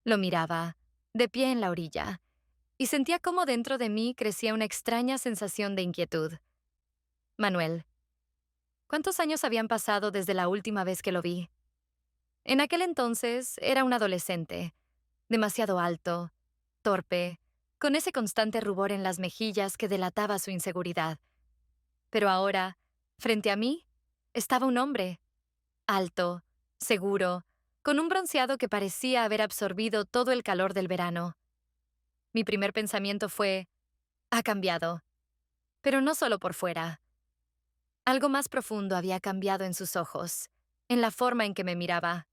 Lo miraba, de pie en la orilla, y sentía cómo dentro de mí crecía una extraña sensación de inquietud. Manuel, ¿cuántos años habían pasado desde la última vez que lo vi? En aquel entonces era un adolescente, demasiado alto, torpe, con ese constante rubor en las mejillas que delataba su inseguridad. Pero ahora, frente a mí, estaba un hombre, alto, seguro, con un bronceado que parecía haber absorbido todo el calor del verano. Mi primer pensamiento fue, ha cambiado, pero no solo por fuera. Algo más profundo había cambiado en sus ojos, en la forma en que me miraba.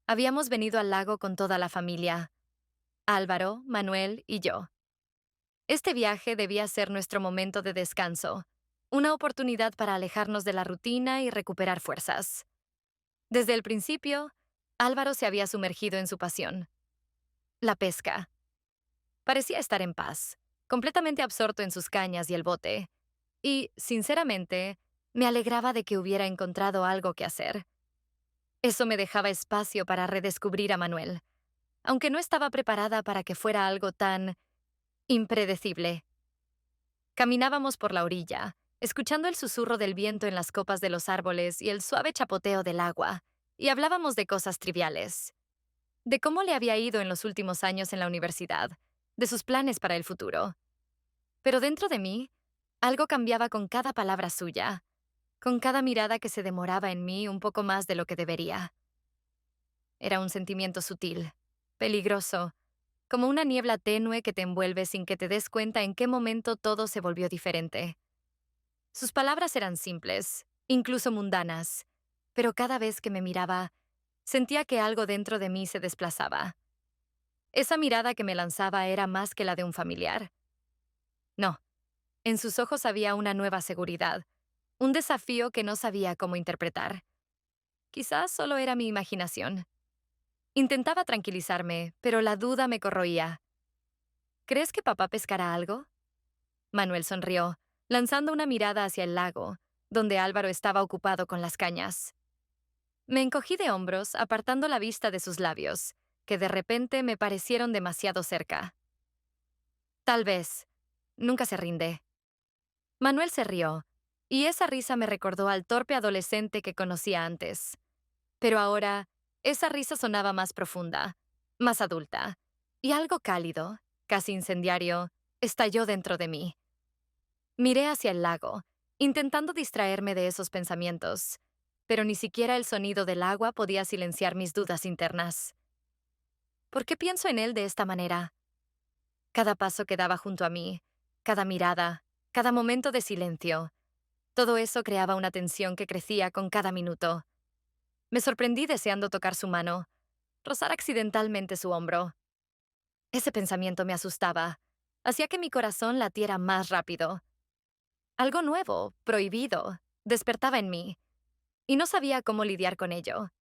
Habíamos venido al lago con toda la familia, Álvaro, Manuel y yo. Este viaje debía ser nuestro momento de descanso, una oportunidad para alejarnos de la rutina y recuperar fuerzas. Desde el principio, Álvaro se había sumergido en su pasión, la pesca. Parecía estar en paz, completamente absorto en sus cañas y el bote, y, sinceramente, me alegraba de que hubiera encontrado algo que hacer. Eso me dejaba espacio para redescubrir a Manuel, aunque no estaba preparada para que fuera algo tan impredecible. Caminábamos por la orilla, escuchando el susurro del viento en las copas de los árboles y el suave chapoteo del agua, y hablábamos de cosas triviales, de cómo le había ido en los últimos años en la universidad, de sus planes para el futuro. Pero dentro de mí, algo cambiaba con cada palabra suya, con cada mirada que se demoraba en mí un poco más de lo que debería. Era un sentimiento sutil, peligroso, como una niebla tenue que te envuelve sin que te des cuenta en qué momento todo se volvió diferente. Sus palabras eran simples, incluso mundanas, pero cada vez que me miraba, sentía que algo dentro de mí se desplazaba. Esa mirada que me lanzaba era más que la de un familiar. No, en sus ojos había una nueva seguridad, un desafío que no sabía cómo interpretar. Quizás solo era mi imaginación. Intentaba tranquilizarme, pero la duda me corroía. ¿Crees que papá pescará algo? Manuel sonrió, lanzando una mirada hacia el lago, donde Álvaro estaba ocupado con las cañas. Me encogí de hombros, apartando la vista de sus labios, que de repente me parecieron demasiado cerca. Tal vez. Nunca se rinde. Manuel se rió, y esa risa me recordó al torpe adolescente que conocía antes. Pero ahora, esa risa sonaba más profunda, más adulta, y algo cálido, casi incendiario, estalló dentro de mí. Miré hacia el lago, intentando distraerme de esos pensamientos, pero ni siquiera el sonido del agua podía silenciar mis dudas internas. ¿Por qué pienso en él de esta manera? Cada paso que daba junto a mí, cada mirada, cada momento de silencio, todo eso creaba una tensión que crecía con cada minuto. Me sorprendí deseando tocar su mano, rozar accidentalmente su hombro. Ese pensamiento me asustaba, hacía que mi corazón latiera más rápido. Algo nuevo, prohibido, despertaba en mí, y no sabía cómo lidiar con ello.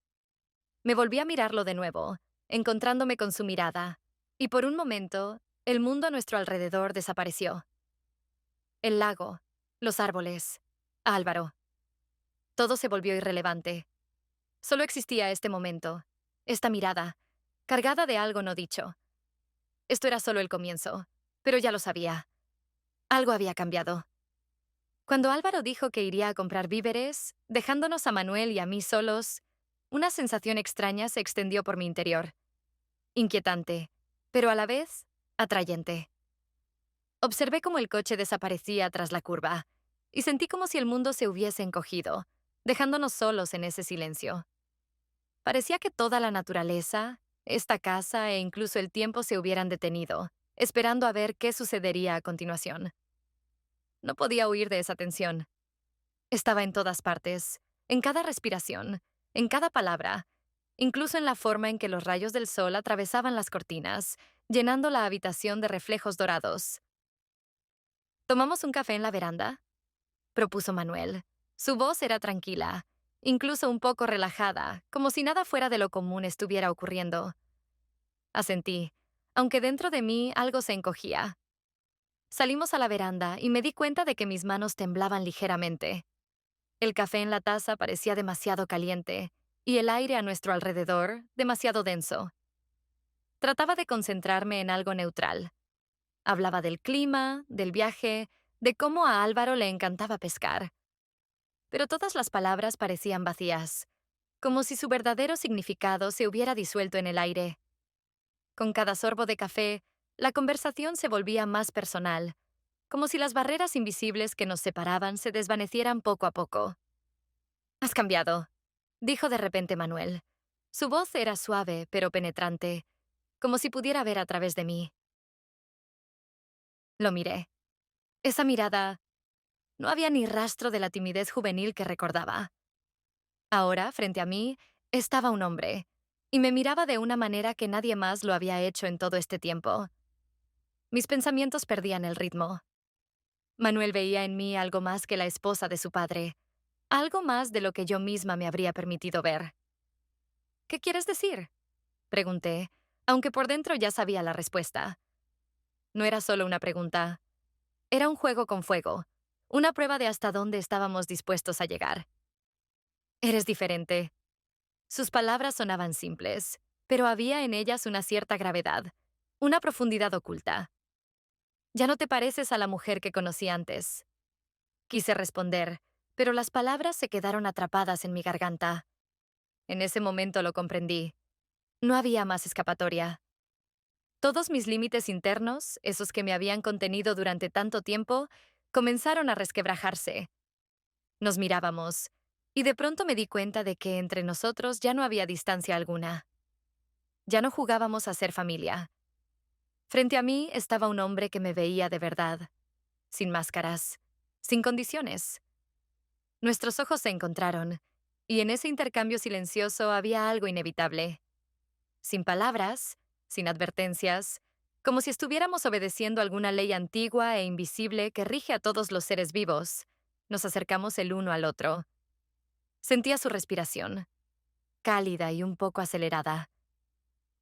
Me volví a mirarlo de nuevo, encontrándome con su mirada, y por un momento, el mundo a nuestro alrededor desapareció. El lago, los árboles, Álvaro. Todo se volvió irrelevante. Solo existía este momento, esta mirada, cargada de algo no dicho. Esto era solo el comienzo, pero ya lo sabía. Algo había cambiado. Cuando Álvaro dijo que iría a comprar víveres, dejándonos a Manuel y a mí solos, una sensación extraña se extendió por mi interior. Inquietante, pero a la vez atrayente. Observé cómo el coche desaparecía tras la curva, y sentí como si el mundo se hubiese encogido, dejándonos solos en ese silencio. Parecía que toda la naturaleza, esta casa e incluso el tiempo se hubieran detenido, esperando a ver qué sucedería a continuación. No podía huir de esa tensión. Estaba en todas partes, en cada respiración, en cada palabra, incluso en la forma en que los rayos del sol atravesaban las cortinas, llenando la habitación de reflejos dorados. ¿Tomamos un café en la veranda?, propuso Manuel. Su voz era tranquila, incluso un poco relajada, como si nada fuera de lo común estuviera ocurriendo. Asentí, aunque dentro de mí algo se encogía. Salimos a la veranda y me di cuenta de que mis manos temblaban ligeramente. El café en la taza parecía demasiado caliente, y el aire a nuestro alrededor demasiado denso. Trataba de concentrarme en algo neutral. Hablaba del clima, del viaje, de cómo a Álvaro le encantaba pescar. Pero todas las palabras parecían vacías, como si su verdadero significado se hubiera disuelto en el aire. Con cada sorbo de café, la conversación se volvía más personal, como si las barreras invisibles que nos separaban se desvanecieran poco a poco. «Has cambiado», dijo de repente Manuel. Su voz era suave pero penetrante, como si pudiera ver a través de mí. Lo miré. Esa mirada, no había ni rastro de la timidez juvenil que recordaba. Ahora, frente a mí, estaba un hombre, y me miraba de una manera que nadie más lo había hecho en todo este tiempo. Mis pensamientos perdían el ritmo. Manuel veía en mí algo más que la esposa de su padre, algo más de lo que yo misma me habría permitido ver. «¿Qué quieres decir?», pregunté, aunque por dentro ya sabía la respuesta. No era solo una pregunta, era un juego con fuego, una prueba de hasta dónde estábamos dispuestos a llegar. «Eres diferente». Sus palabras sonaban simples, pero había en ellas una cierta gravedad, una profundidad oculta. «Ya no te pareces a la mujer que conocí antes». Quise responder, pero las palabras se quedaron atrapadas en mi garganta. En ese momento lo comprendí. No había más escapatoria. Todos mis límites internos, esos que me habían contenido durante tanto tiempo, comenzaron a resquebrajarse. Nos mirábamos, y de pronto me di cuenta de que entre nosotros ya no había distancia alguna. Ya no jugábamos a ser familia. Frente a mí estaba un hombre que me veía de verdad, sin máscaras, sin condiciones. Nuestros ojos se encontraron, y en ese intercambio silencioso había algo inevitable. Sin palabras, sin advertencias, como si estuviéramos obedeciendo alguna ley antigua e invisible que rige a todos los seres vivos, nos acercamos el uno al otro. Sentía su respiración, cálida y un poco acelerada.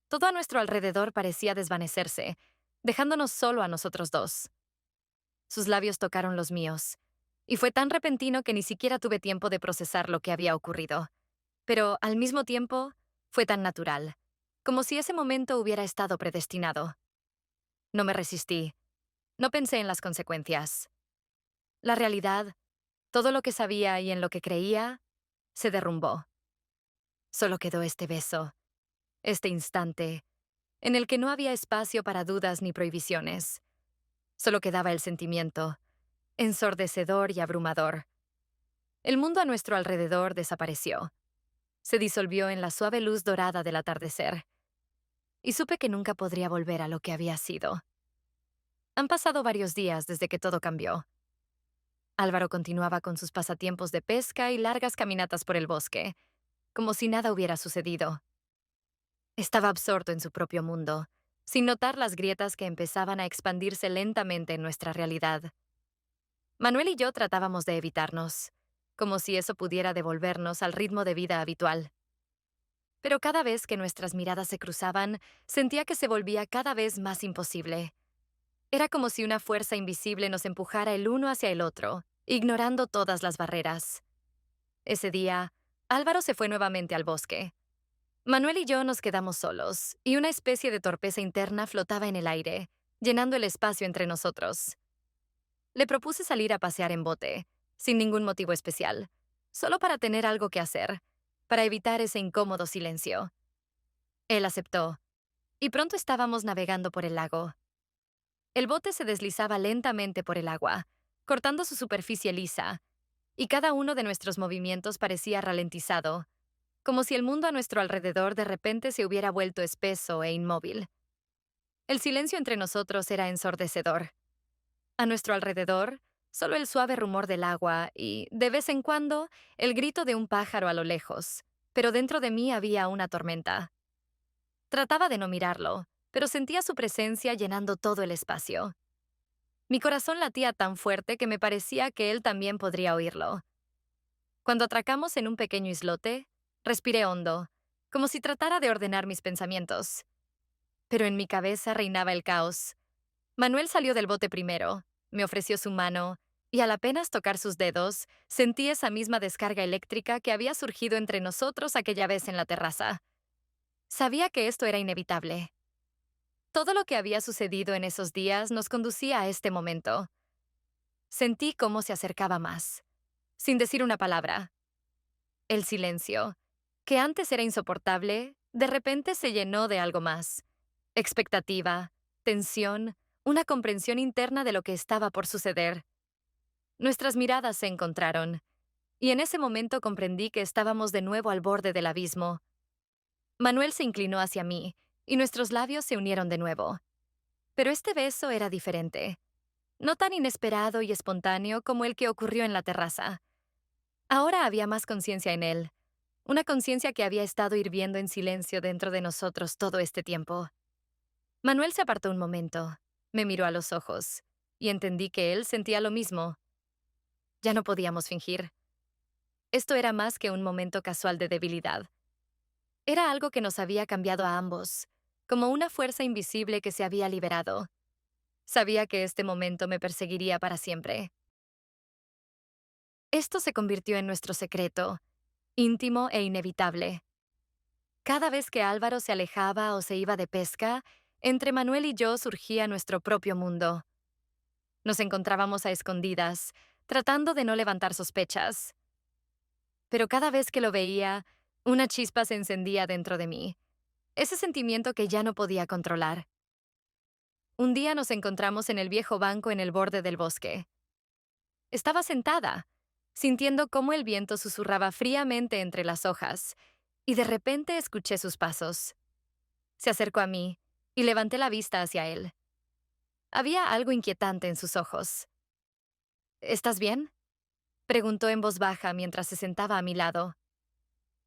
Todo a nuestro alrededor parecía desvanecerse, dejándonos solo a nosotros dos. Sus labios tocaron los míos, y fue tan repentino que ni siquiera tuve tiempo de procesar lo que había ocurrido. Pero, al mismo tiempo, fue tan natural, como si ese momento hubiera estado predestinado. No me resistí, no pensé en las consecuencias. La realidad, todo lo que sabía y en lo que creía, se derrumbó. Solo quedó este beso, este instante, en el que no había espacio para dudas ni prohibiciones. Solo quedaba el sentimiento, ensordecedor y abrumador. El mundo a nuestro alrededor desapareció. Se disolvió en la suave luz dorada del atardecer. Y supe que nunca podría volver a lo que había sido. Han pasado varios días desde que todo cambió. Álvaro continuaba con sus pasatiempos de pesca y largas caminatas por el bosque, como si nada hubiera sucedido. Estaba absorto en su propio mundo, sin notar las grietas que empezaban a expandirse lentamente en nuestra realidad. Manuel y yo tratábamos de evitarnos, como si eso pudiera devolvernos al ritmo de vida habitual. Pero cada vez que nuestras miradas se cruzaban, sentía que se volvía cada vez más imposible. Era como si una fuerza invisible nos empujara el uno hacia el otro, ignorando todas las barreras. Ese día, Álvaro se fue nuevamente al bosque. Manuel y yo nos quedamos solos, y una especie de torpeza interna flotaba en el aire, llenando el espacio entre nosotros. Le propuse salir a pasear en bote, sin ningún motivo especial, solo para tener algo que hacer, para evitar ese incómodo silencio. Él aceptó, y pronto estábamos navegando por el lago. El bote se deslizaba lentamente por el agua, cortando su superficie lisa, y cada uno de nuestros movimientos parecía ralentizado, como si el mundo a nuestro alrededor de repente se hubiera vuelto espeso e inmóvil. El silencio entre nosotros era ensordecedor. A nuestro alrededor, solo el suave rumor del agua y, de vez en cuando, el grito de un pájaro a lo lejos, pero dentro de mí había una tormenta. Trataba de no mirarlo, pero sentía su presencia llenando todo el espacio. Mi corazón latía tan fuerte que me parecía que él también podría oírlo. Cuando atracamos en un pequeño islote, respiré hondo, como si tratara de ordenar mis pensamientos. Pero en mi cabeza reinaba el caos. Manuel salió del bote primero, me ofreció su mano, y al apenas tocar sus dedos, sentí esa misma descarga eléctrica que había surgido entre nosotros aquella vez en la terraza. Sabía que esto era inevitable. Todo lo que había sucedido en esos días nos conducía a este momento. Sentí cómo se acercaba más, sin decir una palabra. El silencio, que antes era insoportable, de repente se llenó de algo más. Expectativa, tensión, una comprensión interna de lo que estaba por suceder. Nuestras miradas se encontraron, y en ese momento comprendí que estábamos de nuevo al borde del abismo. Manuel se inclinó hacia mí, y nuestros labios se unieron de nuevo. Pero este beso era diferente, no tan inesperado y espontáneo como el que ocurrió en la terraza. Ahora había más conciencia en él, una conciencia que había estado hirviendo en silencio dentro de nosotros todo este tiempo. Manuel se apartó un momento, me miró a los ojos, y entendí que él sentía lo mismo. Ya no podíamos fingir. Esto era más que un momento casual de debilidad. Era algo que nos había cambiado a ambos, como una fuerza invisible que se había liberado. Sabía que este momento me perseguiría para siempre. Esto se convirtió en nuestro secreto, íntimo e inevitable. Cada vez que Álvaro se alejaba o se iba de pesca, entre Manuel y yo surgía nuestro propio mundo. Nos encontrábamos a escondidas, tratando de no levantar sospechas. Pero cada vez que lo veía, una chispa se encendía dentro de mí, ese sentimiento que ya no podía controlar. Un día nos encontramos en el viejo banco en el borde del bosque. Estaba sentada, sintiendo cómo el viento susurraba fríamente entre las hojas, y de repente escuché sus pasos. Se acercó a mí, y levanté la vista hacia él. Había algo inquietante en sus ojos. ¿Estás bien?, preguntó en voz baja mientras se sentaba a mi lado.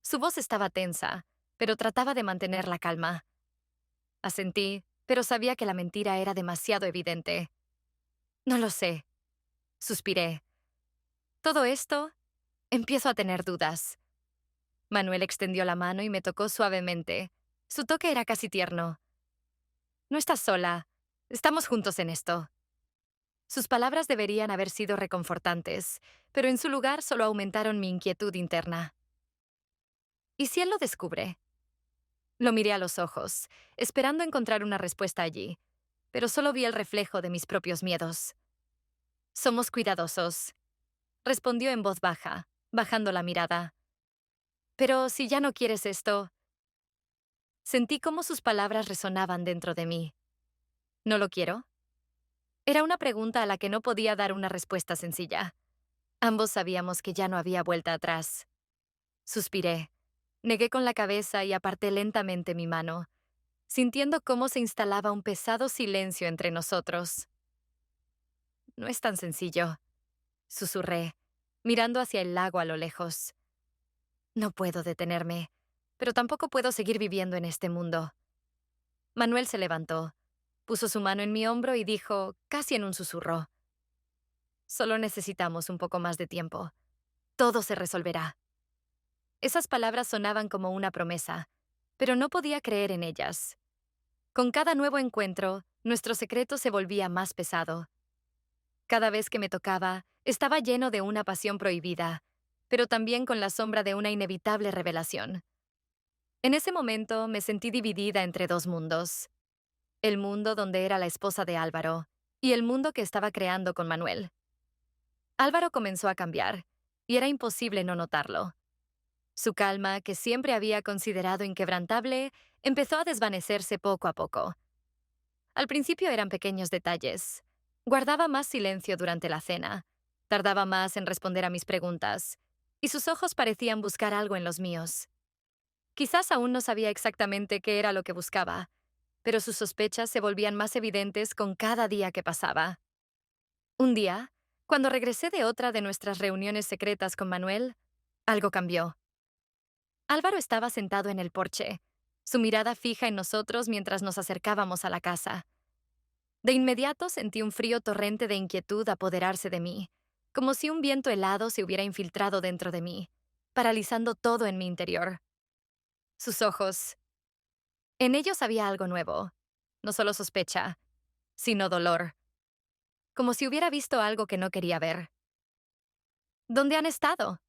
Su voz estaba tensa, pero trataba de mantener la calma. Asentí, pero sabía que la mentira era demasiado evidente. No lo sé, suspiré. Todo esto, empiezo a tener dudas. Manuel extendió la mano y me tocó suavemente. Su toque era casi tierno. No estás sola. Estamos juntos en esto. Sus palabras deberían haber sido reconfortantes, pero en su lugar solo aumentaron mi inquietud interna. ¿Y si él lo descubre? Lo miré a los ojos, esperando encontrar una respuesta allí, pero solo vi el reflejo de mis propios miedos. Somos cuidadosos, respondió en voz baja, bajando la mirada. Pero si ya no quieres esto... Sentí cómo sus palabras resonaban dentro de mí. ¿No lo quiero? Era una pregunta a la que no podía dar una respuesta sencilla. Ambos sabíamos que ya no había vuelta atrás. Suspiré. Negué con la cabeza y aparté lentamente mi mano, sintiendo cómo se instalaba un pesado silencio entre nosotros. No es tan sencillo, susurré, mirando hacia el lago a lo lejos. No puedo detenerme, pero tampoco puedo seguir viviendo en este mundo. Manuel se levantó, puso su mano en mi hombro y dijo, casi en un susurro: Solo necesitamos un poco más de tiempo. Todo se resolverá. Esas palabras sonaban como una promesa, pero no podía creer en ellas. Con cada nuevo encuentro, nuestro secreto se volvía más pesado. Cada vez que me tocaba, estaba lleno de una pasión prohibida, pero también con la sombra de una inevitable revelación. En ese momento me sentí dividida entre dos mundos. El mundo donde era la esposa de Álvaro y el mundo que estaba creando con Manuel. Álvaro comenzó a cambiar, y era imposible no notarlo. Su calma, que siempre había considerado inquebrantable, empezó a desvanecerse poco a poco. Al principio eran pequeños detalles. Guardaba más silencio durante la cena, tardaba más en responder a mis preguntas, y sus ojos parecían buscar algo en los míos. Quizás aún no sabía exactamente qué era lo que buscaba, pero sus sospechas se volvían más evidentes con cada día que pasaba. Un día, cuando regresé de otra de nuestras reuniones secretas con Manuel, algo cambió. Álvaro estaba sentado en el porche, su mirada fija en nosotros mientras nos acercábamos a la casa. De inmediato sentí un frío torrente de inquietud apoderarse de mí, como si un viento helado se hubiera infiltrado dentro de mí, paralizando todo en mi interior. Sus ojos. En ellos había algo nuevo, no solo sospecha, sino dolor, como si hubiera visto algo que no quería ver. ¿Dónde han estado?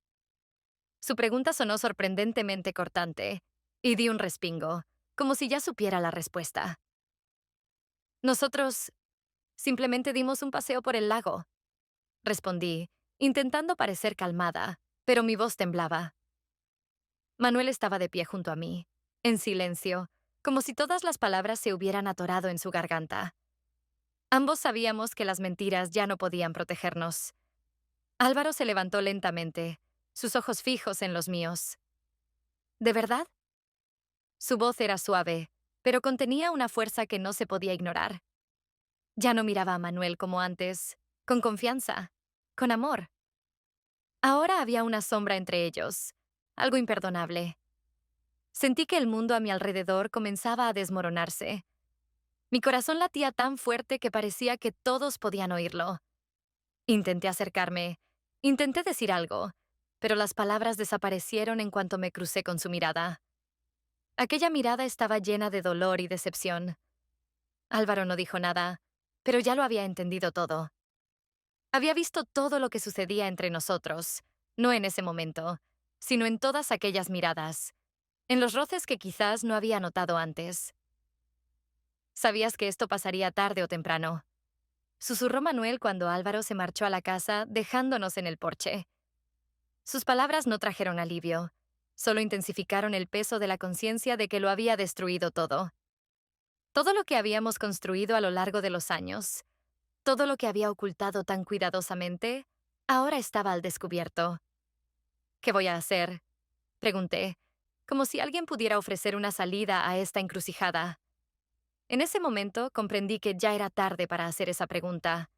Su pregunta sonó sorprendentemente cortante, y di un respingo, como si ya supiera la respuesta. Nosotros simplemente dimos un paseo por el lago, respondí, intentando parecer calmada, pero mi voz temblaba. Manuel estaba de pie junto a mí, en silencio, como si todas las palabras se hubieran atorado en su garganta. Ambos sabíamos que las mentiras ya no podían protegernos. Álvaro se levantó lentamente, sus ojos fijos en los míos. ¿De verdad? Su voz era suave, pero contenía una fuerza que no se podía ignorar. Ya no miraba a Manuel como antes, con confianza, con amor. Ahora había una sombra entre ellos, algo imperdonable. Sentí que el mundo a mi alrededor comenzaba a desmoronarse. Mi corazón latía tan fuerte que parecía que todos podían oírlo. Intenté acercarme, intenté decir algo, pero las palabras desaparecieron en cuanto me crucé con su mirada. Aquella mirada estaba llena de dolor y decepción. Álvaro no dijo nada, pero ya lo había entendido todo. Había visto todo lo que sucedía entre nosotros, no en ese momento, sino en todas aquellas miradas, en los roces que quizás no había notado antes. Sabías que esto pasaría tarde o temprano, susurró Manuel cuando Álvaro se marchó a la casa, dejándonos en el porche. Sus palabras no trajeron alivio, solo intensificaron el peso de la conciencia de que lo había destruido todo. Todo lo que habíamos construido a lo largo de los años, todo lo que había ocultado tan cuidadosamente, ahora estaba al descubierto. ¿Qué voy a hacer?, pregunté, como si alguien pudiera ofrecer una salida a esta encrucijada. En ese momento comprendí que ya era tarde para hacer esa pregunta.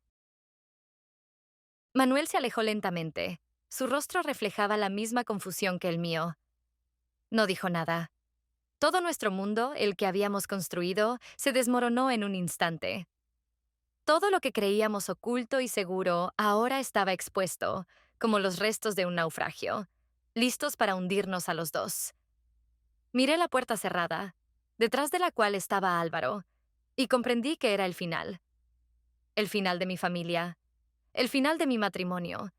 Manuel se alejó lentamente. Su rostro reflejaba la misma confusión que el mío. No dijo nada. Todo nuestro mundo, el que habíamos construido, se desmoronó en un instante. Todo lo que creíamos oculto y seguro ahora estaba expuesto, como los restos de un naufragio, listos para hundirnos a los dos. Miré la puerta cerrada, detrás de la cual estaba Álvaro, y comprendí que era el final. El final de mi familia, el final de mi matrimonio,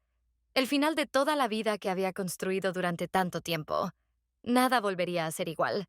el final de toda la vida que había construido durante tanto tiempo. Nada volvería a ser igual.